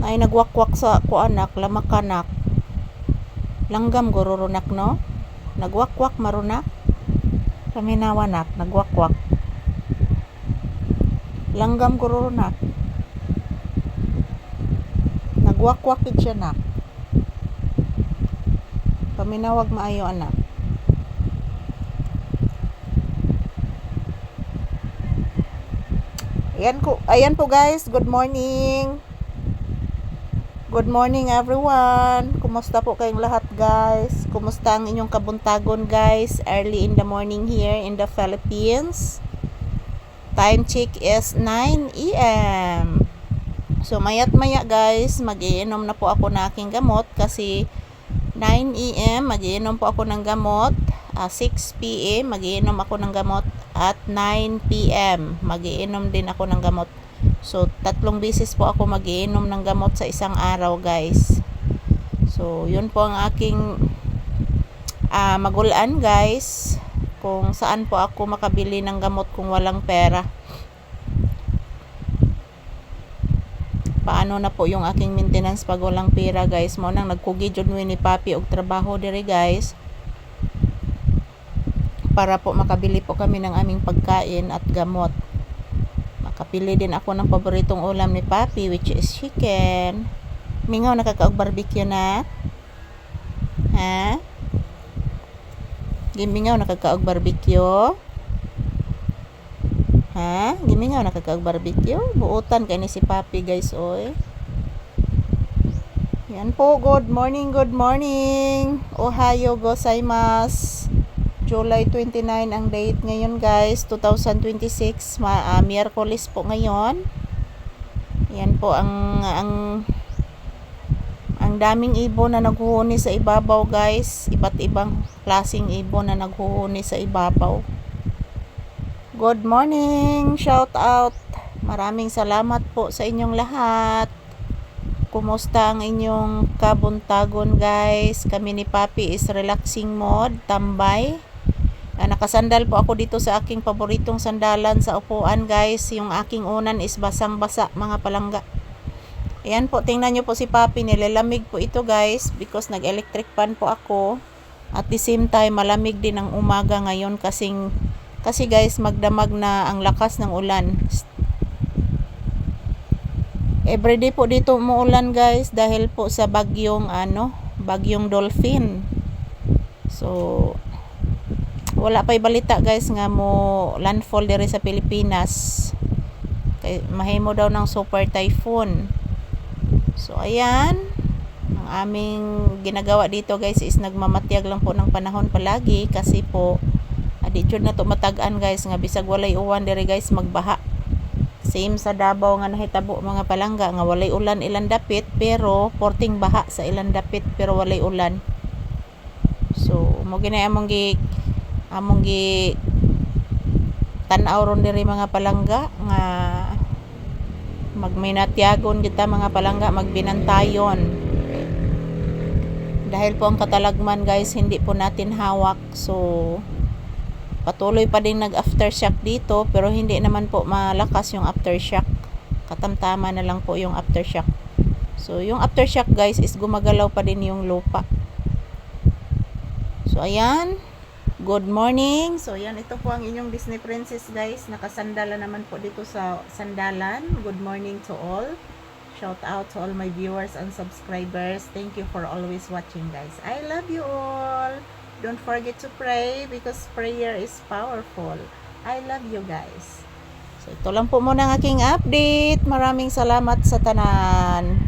Ay nagwakwak sa ko anak, lamakanak. Langgam gururunak no? Nagwakwak marunak. Paminawanak, nagwakwak. Langgam gururunak. Nagwakwak gid siya nak. Paminawag maayo anak. Ayan po guys, good morning. Good morning everyone. Kumusta po kayong lahat guys? Kumusta ang inyong kabuntagon guys? Early in the morning here in the Philippines. Time check is 9 AM. So mayat maya guys, mag-iinom na po ako ng aking gamot kasi 9 AM mag-iinom po ako ng gamot. 6 PM mag-iinom ako ng gamot at 9 PM mag-iinom din ako ng gamot. So 3 beses po ako mag-iinom ng gamot sa isang araw guys. So yun po ang aking magulaan guys, kung saan po ako makabili ng gamot kung walang pera. Paano na po yung aking maintenance pag walang pera guys? Mo nang nagkugi jud ni Papi og trabaho diri guys, para po makabili po kami ng aming pagkain at gamot. Makapili din ako ng paboritong ulam ni Papi, which is chicken. Mingaw nakakaog barbecue na? Ha? Gimingaw nakakaog barbecue? Ha? Gimingaw nakakaog barbecue? Buutan kay ni si Papi guys oy. Yan po, good morning, good morning. Ohayo gozaimasu. July 29 ang date ngayon guys, 2026, Miyerkules po ngayon. Yan po ang daming ibon na naghuhuni sa ibabaw guys. Iba't ibang klaseng ibon na naghuhuni sa ibabaw. Good morning, shout out. Maraming salamat po sa inyong lahat. Kumusta ang inyong kabuntagon guys? Kami ni Papi is relaxing mode, tambay. Nakasandal po ako dito sa aking paboritong sandalan sa upuan guys. Yung aking unan is basang-basa mga palangga. Ayan po, tingnan nyo po si Papi, nilalamig po ito guys because nag-electric fan po ako. At the same time, malamig din ang umaga ngayon kasi guys, magdamag na ang lakas ng ulan. Everyday po dito umuulan guys dahil po sa bagyong Dolphin. So wala pa'y balita guys nga mo landfall diri sa Pilipinas. Kay mahimo daw ng super typhoon. So ayan, ang aming ginagawa dito guys is nagmamatyag lang po ng panahon palagi kasi po di jud na to matag-an guys nga bisag walay uwan diri guys magbaha. Same sa Davao nga nahitabo mga palangga nga walay ulan ilang dapit pero porting baha sa ilang dapit pero walay ulan. So mo ginay among gi tan-aw ron diri mga palangga nga magminatyagon kita mga palangga, magbinantayon. Dahil po ang katalagman guys hindi po natin hawak. So patuloy pa din nag-aftershock dito pero hindi naman po malakas yung aftershock. Katamtama na lang po yung aftershock. So yung aftershock guys is gumagalaw pa din yung lupa. So ayan, good morning. So yan, ito po ang inyong Disney Princess guys. Nakasandala naman po dito sa sandalan. Good morning to all. Shout out to all my viewers and subscribers. Thank you for always watching guys. I love you all. Don't forget to pray because prayer is powerful. I love you guys. So ito lang po muna ang aking update. Maraming salamat sa tanan.